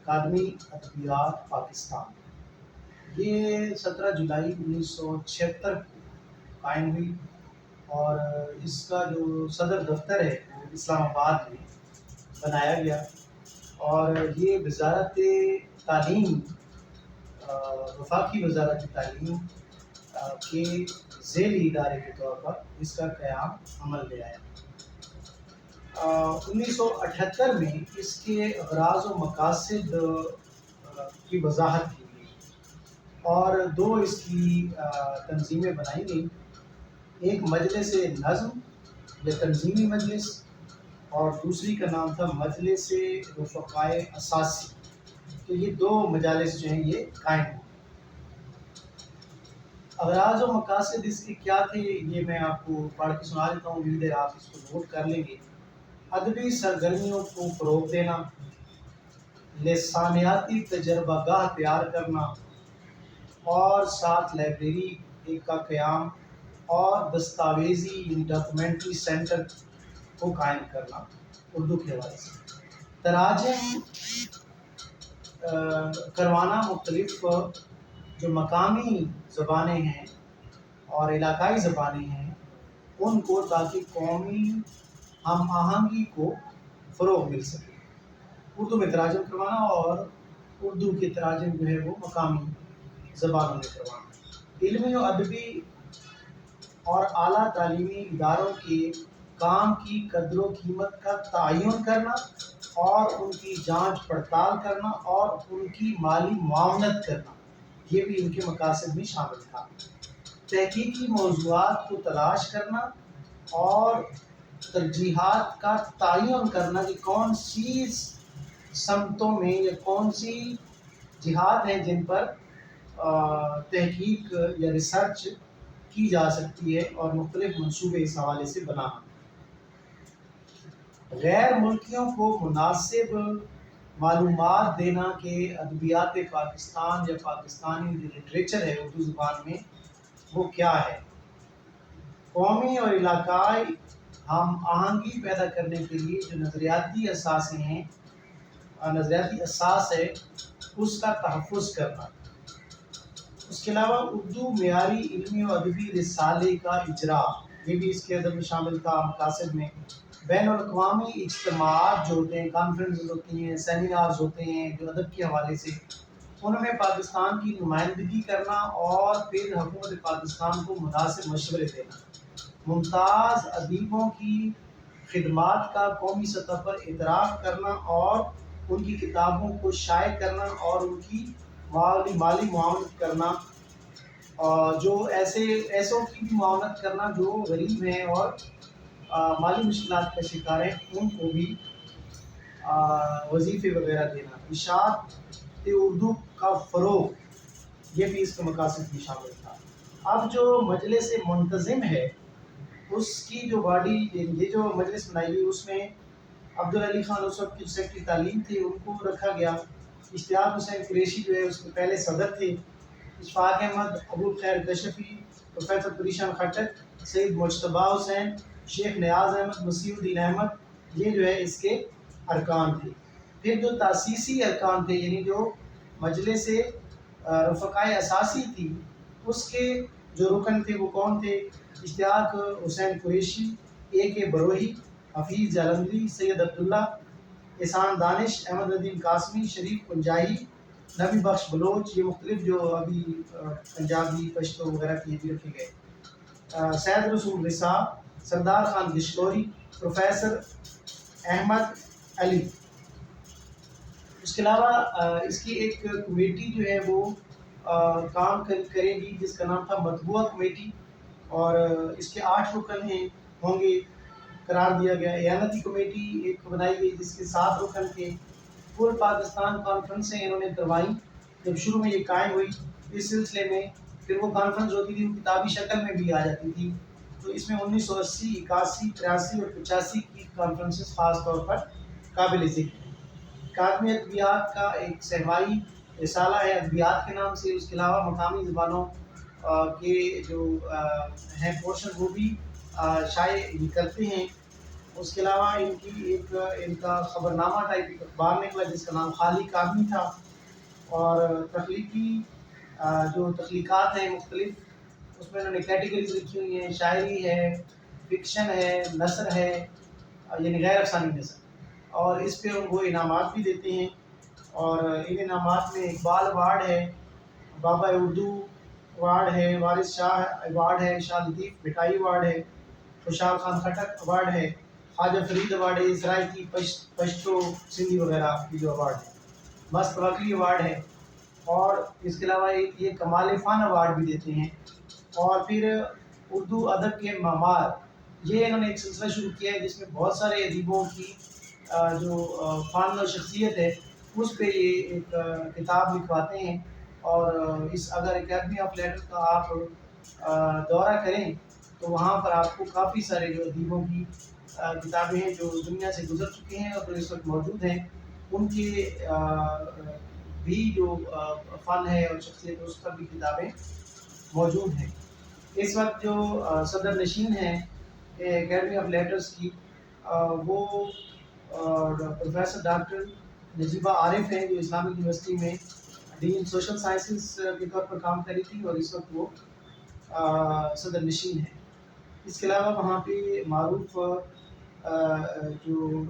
اکادمی ادبیات پاکستان یہ 17 جولائی 1976 کو قائم ہوئی، اور اس کا جو صدر دفتر ہے وہ اسلام آباد میں بنایا گیا، اور یہ وزارت تعلیم وفاقی وزارت تعلیم کے ذیلی ادارے کے طور پر اس کا قیام عمل میں آیا۔ 1978 میں اس کے اغراض و مقاصد کی وضاحت کی گئی، اور دو اس کی تنظیمیں بنائی گئیں، ایک مجلس نظم یا تنظیمی مجلس، اور دوسری کا نام تھا مجلس رفقائے اساسی۔ تو یہ دو مجالس جو ہیں یہ قائم ہوئے۔ اغراض و مقاصد اس کے کیا تھے یہ میں آپ کو پڑھ کے سنا دیتا ہوں، امید ہے آپ اس کو نوٹ کر لیں گے۔ ادبی سرگرمیوں کو فروغ دینا، لسانیاتی تجربہ گاہ تیار کرنا، اور ساتھ لائبریری کا قیام اور دستاویزی یعنی ڈاکومنٹری سینٹر کو قائم کرنا اردو کے حوالے سے، تراجم کروانا مختلف جو مقامی زبانیں ہیں اور علاقائی زبانیں ہیں ان کو، تاکہ قومی ہم آہنگی کو فروغ مل سکے، اردو میں تراجم کروانا اور اردو کے تراجم جو ہے وہ مقامی زبانوں میں کروانا، علمی و ادبی اور اعلیٰ تعلیمی اداروں کے کام کی قدر و قیمت کا تعین کرنا اور ان کی جانچ پڑتال کرنا اور ان کی مالی معاونت کرنا، یہ بھی ان کے مقاصد میں شامل تھا۔ تحقیقی موضوعات کو تلاش کرنا اور ترجیحات کا تعین کرنا کہ کون سی سمتوں میں یا کون سی جہات ہیں جن پر تحقیق یا ریسرچ کی جا سکتی ہے، اور مختلف منصوبے اس حوالے سے بنانا۔ غیر ملکیوں کو مناسب معلومات دینا کہ ادبیات پاکستان یا پاکستانی جو لٹریچر ہے اردو زبان میں وہ کیا ہے۔ قومی اور علاقائی ہم آہنگی پیدا کرنے کے لیے جو نظریاتی اساس ہے اس کا تحفظ کرنا۔ اس کے علاوہ اردو معیاری علمی و ادبی رسالے کا اجرا، یہ بھی اس کے اندر میں شامل تھا مقاصد میں۔ بین الاقوامی اجتماعات جو ہوتے ہیں، کانفرنسز ہوتی ہیں، سیمینارز ہوتے ہیں جو ادب کے حوالے سے، ان میں پاکستان کی نمائندگی کرنا اور پھر حکومت پاکستان کو مناسب مشورے دینا۔ ممتاز ادیبوں کی خدمات کا قومی سطح پر اعتراف کرنا اور ان کی کتابوں کو شائع کرنا اور ان کی مالی معاونت کرنا، اور جو ایسوں کی بھی معاونت کرنا جو غریب ہیں اور مالی مشکلات کا شکار ہیں، ان کو بھی وظیفے وغیرہ دینا۔ اشاعت اردو کا فروغ، یہ بھی اس کے مقاصد میں شامل تھا۔ اب جو مجلس منتظم ہے اس کی جو باڈی، یہ جو مجلس بنائی گئی اس میں عبدالعلی خان اس وقت کی سیکرٹری تعلیم تھے، ان کو رکھا گیا۔ اشتیاق حسین قریشی جو ہے اس کے پہلے صدر تھے۔ اشفاق احمد، ابوالخیر کشفی، پروفیسر پریشان خٹک، سید مجتبیٰ حسین، شیخ نیاز احمد، مسیح الدین احمد، یہ جو ہے اس کے ارکان تھے۔ پھر جو تاسیسی ارکان تھے، یعنی جو مجلس رفقائے اساسی تھی اس کے جو رکن تھے وہ کون تھے؟ اشتیاق حسین قریشی، اے کے بروہی، حفیظ جالندھری، سید عبداللہ، احسان دانش، احمد ندیم قاسمی، شریف پنجاہی، نبی بخش بلوچ، یہ مختلف جو ابھی پنجابی پشتو وغیرہ کے بھی رکھے گئے، سید رسول رسا، سردار خان دشکوری، پروفیسر احمد علی۔ اس کے علاوہ اس کی ایک کمیٹی جو ہے وہ کام کرے گی جس کا نام تھا مطبوعہ کمیٹی، اور اس کے 8 رکن ہوں گے قرار دیا گیا۔ اعانتی کمیٹی ایک بنائی گئی جس کے 7 رکن تھے۔ پورے پاکستان کانفرنسیں انہوں نے کروائیں جب شروع میں یہ قائم ہوئی۔ اس سلسلے میں پھر وہ کانفرنس ہوتی تھی، وہ کتابی شکل میں بھی آ جاتی تھی، تو اس میں 1980، 81، 83 اور 85 کی کانفرنسز خاص طور پر قابل ذکر ہیں۔ اکادمی ادبیات کا ایک سہوائی رسالہ ہے ادبیات کے نام سے۔ اس کے علاوہ مقامی زبانوں کے جو ہیں پورشن وہ بھی شائع کرتے ہیں۔ اس کے علاوہ ان کا خبرنامہ ٹائپ ایک اخبار نکلا جس کا نام خالق آدمی تھا، اور تخلیقی جو تخلیقات ہیں مختلف، اس میں انہوں نے کیٹیگریز لکھی ہوئی ہیں، شاعری ہے، فکشن ہے، نثر ہے، یعنی غیر افسانوی نثر، اور اس پہ وہ انعامات بھی دیتے ہیں۔ اور ان انعامات میں اقبال ایوارڈ ہے، بابا اردو ایوارڈ ہے، وارث شاہ ایوارڈ ہے، شاہ لطیف بھٹائی ایوارڈ ہے، خوشحال خان خٹک ایوارڈ ہے، خواجہ فرید ایوارڈ ہے، اسرائیل کی پشتو سندھی وغیرہ کی جو ایوارڈ ہے، مست واقعی ایوارڈ ہے، اور اس کے علاوہ یہ کمال فن ایوارڈ بھی دیتے ہیں۔ اور پھر اردو ادب کے معمار، یہ انہوں نے ایک سلسلہ شروع کیا ہے جس میں بہت سارے ادیبوں کی جو فن اور شخصیت ہے اس پہ یہ ایک کتاب لکھواتے ہیں۔ اور اگر اکیڈمی آف لیٹر کا آپ دورہ کریں تو وہاں پر آپ کو کافی سارے جو ادیبوں کی کتابیں ہیں جو دنیا سے گزر چکے ہیں اور جو اس وقت موجود ہیں، ان کی بھی جو فن ہے اور شخصیت ہے اس پر بھی کتابیں موجود ہیں۔ اس وقت جو صدر نشین ہیں اکیڈمی آف لیٹرز کی، وہ پروفیسر ڈاکٹر نجیبہ عارف ہیں، جو اسلامک یونیورسٹی میں ڈین سوشل سائنسز کے طور پر کام کری تھی، اور اس وقت وہ صدر نشین ہیں۔ اس کے علاوہ وہاں پہ معروف جو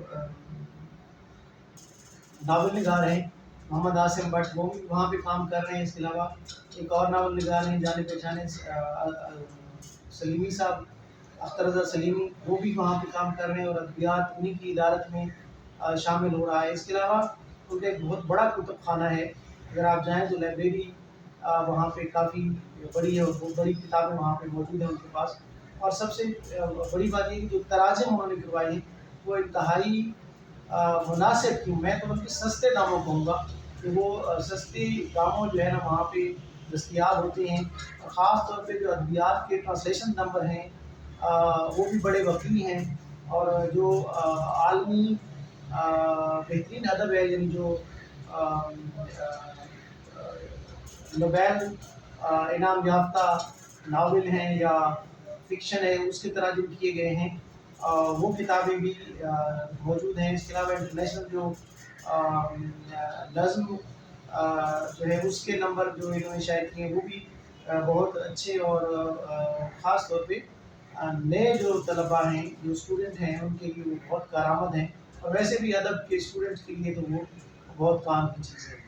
ناول نگار ہیں محمد عاصم بٹ، وہ بھی وہاں پہ کام کر رہے ہیں۔ اس کے علاوہ ایک اور ناول نگار ہیں جانے پہچانے سلیمی صاحب، اختر رضا سلیمی، وہ بھی وہاں پہ کام کر رہے ہیں اور ادبیات انہی کی ادارت میں شامل ہو رہا ہے۔ اس کے علاوہ ان کا ایک بہت بڑا کتب خانہ ہے، اگر آپ جائیں تو لائبریری وہاں پہ کافی بڑی ہے اور بہت بڑی کتابیں وہاں پہ موجود ہیں ان کے پاس۔ اور سب سے بڑی بات یہ کہ جو تراجم انہوں نے کروائی ہیں وہ انتہائی مناسب کیوں، میں تو بلکہ سستے داموں کہوں گا کہ وہ سستے داموں جو ہے نا وہاں پہ دستیاب ہوتے ہیں، اور خاص طور پہ جو ادبیات کے ٹرانسلیشن نمبر ہیں وہ بھی بڑے وقوع ہیں، اور جو عالمی بہترین ادب ہے، یعنی جو نوبیل انعام یافتہ ناول ہیں یا فکشن ہے اس کے تراجم کیے گئے ہیں، وہ کتابیں بھی موجود ہیں۔ اس کے علاوہ انٹرنیشنل جو نظم جو ہے اس کے نمبر جو انہوں نے شائع کیے ہیں وہ بھی بہت اچھے، اور خاص طور پہ نئے جو طلباء ہیں، جو اسٹوڈنٹ ہیں، ان کے لیے وہ بہت کارآمد ہیں، اور ویسے بھی ادب کے اسٹوڈنٹس کے لیے تو وہ بہت کام کی چیز ہے۔